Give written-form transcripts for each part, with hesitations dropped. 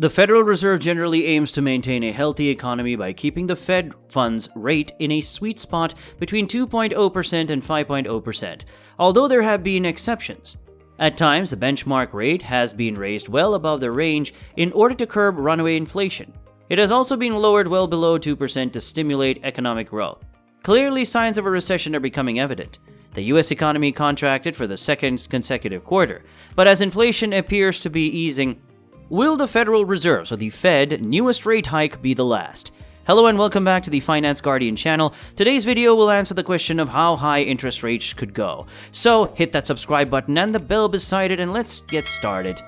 The Federal Reserve generally aims to maintain a healthy economy by keeping the Fed funds rate in a sweet spot between 2.0% and 5.0%, although there have been exceptions. At times, the benchmark rate has been raised well above the range in order to curb runaway inflation. It has also been lowered well below 2% to stimulate economic growth. Clearly, signs of a recession are becoming evident. The U.S. economy contracted for the second consecutive quarter, but as inflation appears to be easing, will the Federal Reserve's or the Fed newest rate hike be the last? Hello and welcome back to the Finance Guardian channel. Today's video will answer the question of how high interest rates could go. So hit that subscribe button and the bell beside it and let's get started.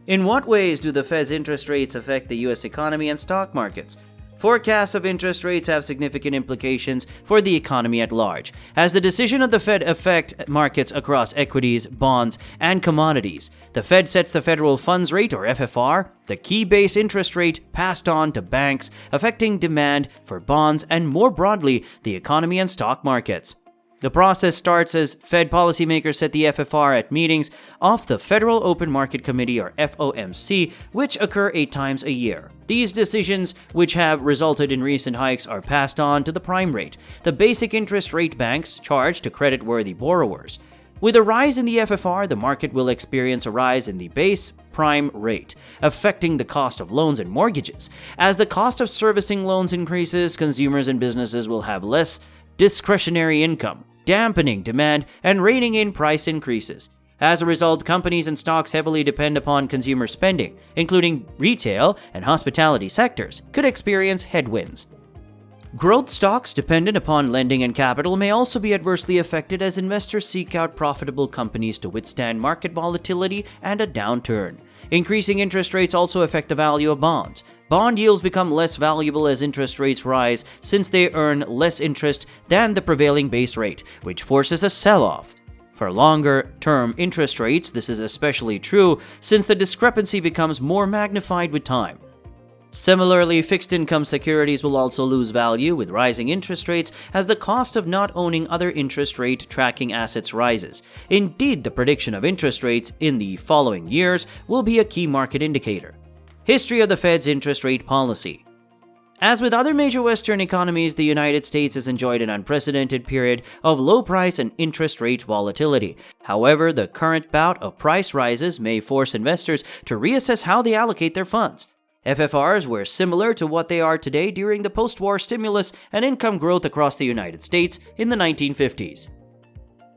In what ways do the Fed's interest rates affect the U.S. economy and stock markets? Forecasts of interest rates have significant implications for the economy at large, as the decision of the Fed affect markets across equities, bonds, and commodities. The Fed sets the federal funds rate, or FFR, the key base interest rate passed on to banks, affecting demand for bonds and, more broadly, the economy and stock markets. The process starts as Fed policymakers set the FFR at meetings of the Federal Open Market Committee, or FOMC, which occur 8 times a year. These decisions, which have resulted in recent hikes, are passed on to the prime rate, the basic interest rate banks charge to credit-worthy borrowers. With a rise in the FFR, the market will experience a rise in the base prime rate, affecting the cost of loans and mortgages. As the cost of servicing loans increases, consumers and businesses will have less discretionary income, dampening demand and reining in price increases. As a result, companies and stocks heavily depend upon consumer spending, including retail and hospitality sectors, could experience headwinds. Growth stocks dependent upon lending and capital may also be adversely affected as investors seek out profitable companies to withstand market volatility and a downturn. Increasing interest rates also affect the value of bonds. Bond yields become less valuable as interest rates rise since they earn less interest than the prevailing base rate, which forces a sell-off. For longer-term interest rates, this is especially true since the discrepancy becomes more magnified with time. Similarly, fixed-income securities will also lose value with rising interest rates as the cost of not owning other interest rate tracking assets rises. Indeed, the prediction of interest rates in the following years will be a key market indicator. History of the Fed's interest rate policy. As with other major Western economies, the United States has enjoyed an unprecedented period of low price and interest rate volatility. However, the current bout of price rises may force investors to reassess how they allocate their funds. FFRs were similar to what they are today during the post-war stimulus and income growth across the United States in the 1950s.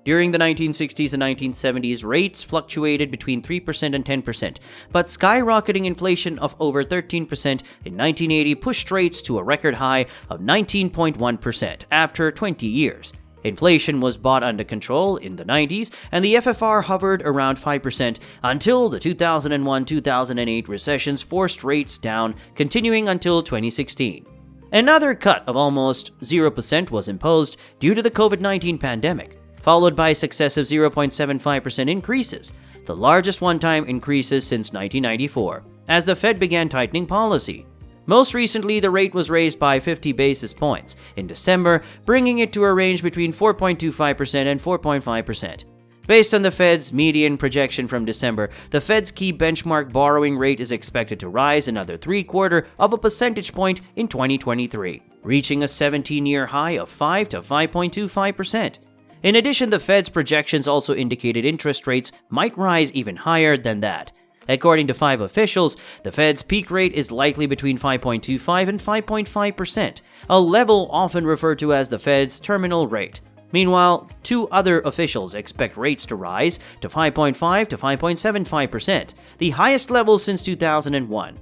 During the 1960s and 1970s, rates fluctuated between 3% and 10%, but skyrocketing inflation of over 13% in 1980 pushed rates to a record high of 19.1% after 20 years. Inflation was brought under control in the 90s, and the FFR hovered around 5% until the 2001-2008 recessions forced rates down, continuing until 2016. Another cut of almost 0% was imposed due to the COVID-19 pandemic, followed by successive 0.75% increases, the largest one-time increases since 1994, as the Fed began tightening policy. Most recently, the rate was raised by 50 basis points in December, bringing it to a range between 4.25% and 4.5%. Based on the Fed's median projection from December, the Fed's key benchmark borrowing rate is expected to rise another 0.75 of a percentage point in 2023, reaching a 17-year high of 5 to 5.25%. In addition, the Fed's projections also indicated interest rates might rise even higher than that. According to 5 officials, the Fed's peak rate is likely between 5.25 and 5.5%, a level often referred to as the Fed's terminal rate. Meanwhile, 2 other officials expect rates to rise to 5.5 to 5.75%, the highest level since 2001.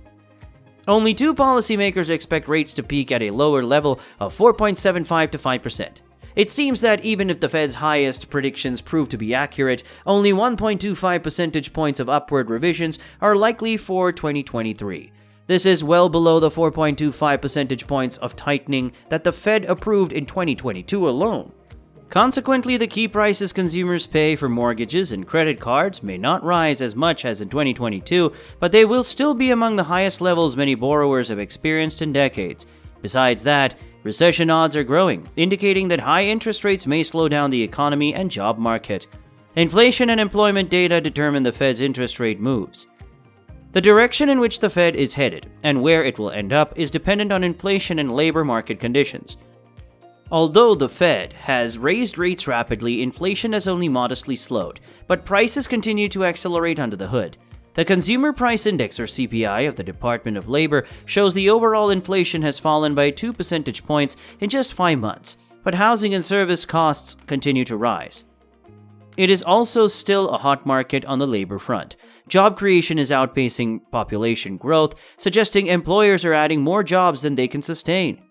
Only 2 policymakers expect rates to peak at a lower level of 4.75 to 5%. It seems that even if the Fed's highest predictions prove to be accurate, only 1.25 percentage points of upward revisions are likely for 2023. This is well below the 4.25 percentage points of tightening that the Fed approved in 2022 alone. Consequently, the key prices consumers pay for mortgages and credit cards may not rise as much as in 2022, but they will still be among the highest levels many borrowers have experienced in decades. Besides that, recession odds are growing, indicating that high interest rates may slow down the economy and job market. Inflation and employment data determine the Fed's interest rate moves. The direction in which the Fed is headed and where it will end up is dependent on inflation and labor market conditions. Although the Fed has raised rates rapidly, inflation has only modestly slowed, but prices continue to accelerate under the hood. The Consumer Price Index, or CPI, of the Department of Labor shows the overall inflation has fallen by 2 percentage points in just 5 months, but housing and service costs continue to rise. It is also still a hot market on the labor front. Job creation is outpacing population growth, suggesting employers are adding more jobs than they can sustain.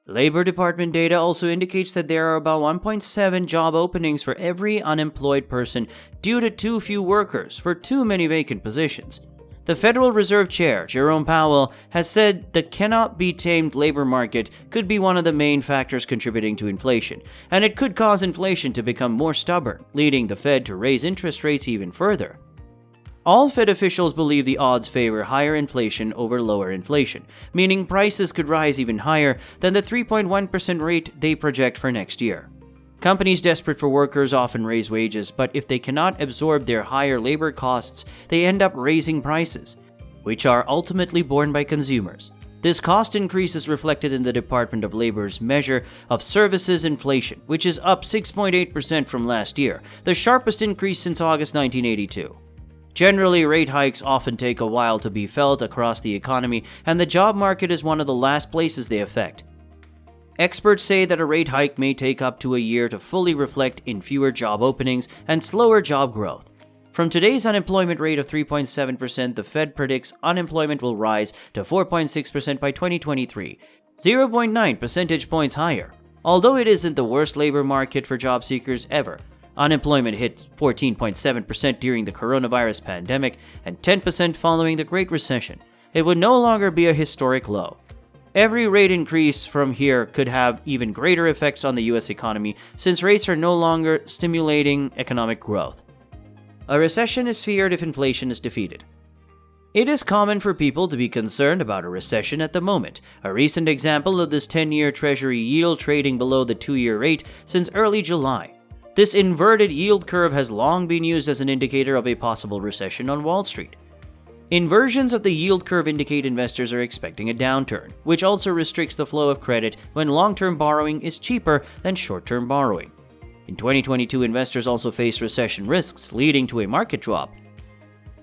Labor Department data also indicates that there are about 1.7 job openings for every unemployed person due to too few workers for too many vacant positions. The Federal Reserve Chair, Jerome Powell, has said the cannot-be-tamed labor market could be one of the main factors contributing to inflation, and it could cause inflation to become more stubborn, leading the Fed to raise interest rates even further. All Fed officials believe the odds favor higher inflation over lower inflation, meaning prices could rise even higher than the 3.1% rate they project for next year. Companies desperate for workers often raise wages, but if they cannot absorb their higher labor costs, they end up raising prices, which are ultimately borne by consumers. This cost increase is reflected in the Department of Labor's measure of services inflation, which is up 6.8% from last year, the sharpest increase since August 1982. Generally, rate hikes often take a while to be felt across the economy, and the job market is one of the last places they affect. Experts say that a rate hike may take up to a year to fully reflect in fewer job openings and slower job growth. From today's unemployment rate of 3.7%, the Fed predicts unemployment will rise to 4.6% by 2023, 0.9 percentage points higher. Although it isn't the worst labor market for job seekers ever, unemployment hit 14.7% during the coronavirus pandemic and 10% following the Great Recession. It would no longer be a historic low. Every rate increase from here could have even greater effects on the US economy since rates are no longer stimulating economic growth. A recession is feared if inflation is defeated. It is common for people to be concerned about a recession at the moment. A recent example of this 10-year Treasury yield trading below the 2-year rate since early July. This inverted yield curve has long been used as an indicator of a possible recession on Wall Street. Inversions of the yield curve indicate investors are expecting a downturn, which also restricts the flow of credit when long-term borrowing is cheaper than short-term borrowing. In 2022, investors also faced recession risks, leading to a market drop.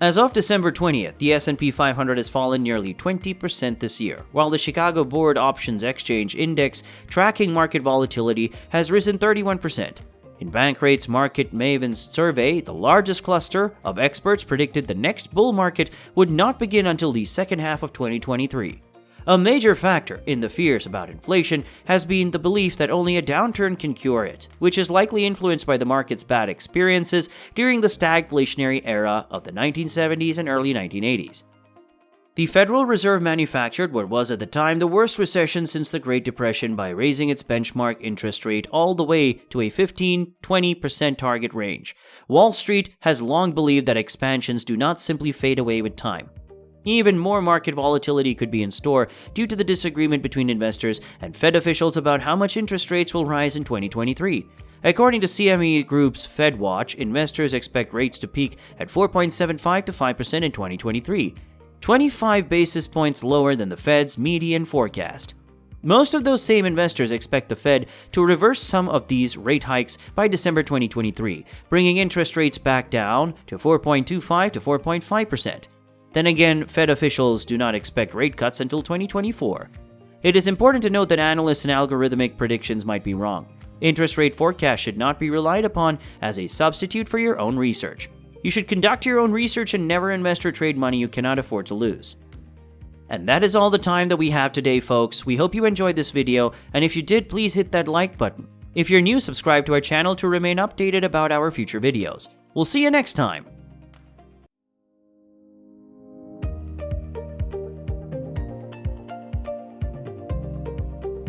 As of December 20th, the S&P 500 has fallen nearly 20% this year, while the Chicago Board Options Exchange Index, tracking market volatility, has risen 31%. In Bankrate's Market Mavens survey, the largest cluster of experts predicted the next bull market would not begin until the second half of 2023. A major factor in the fears about inflation has been the belief that only a downturn can cure it, which is likely influenced by the market's bad experiences during the stagflationary era of the 1970s and early 1980s. The Federal Reserve manufactured what was at the time the worst recession since the Great Depression by raising its benchmark interest rate all the way to a 15-20% target range. Wall Street has long believed that expansions do not simply fade away with time. Even more market volatility could be in store due to the disagreement between investors and Fed officials about how much interest rates will rise in 2023. According to CME Group's FedWatch, investors expect rates to peak at 4.75 to 5% in 2023. 25 basis points lower than the Fed's median forecast. Most of those same investors expect the Fed to reverse some of these rate hikes by December 2023, bringing interest rates back down to 4.25 to 4.5%. Then again, Fed officials do not expect rate cuts until 2024. It is important to note that analysts and algorithmic predictions might be wrong. Interest rate forecasts should not be relied upon as a substitute for your own research. You should conduct your own research and never invest or trade money you cannot afford to lose. And that is all the time that we have today, folks. We hope you enjoyed this video, and if you did, please hit that like button. If you're new, subscribe to our channel to remain updated about our future videos. We'll see you next time.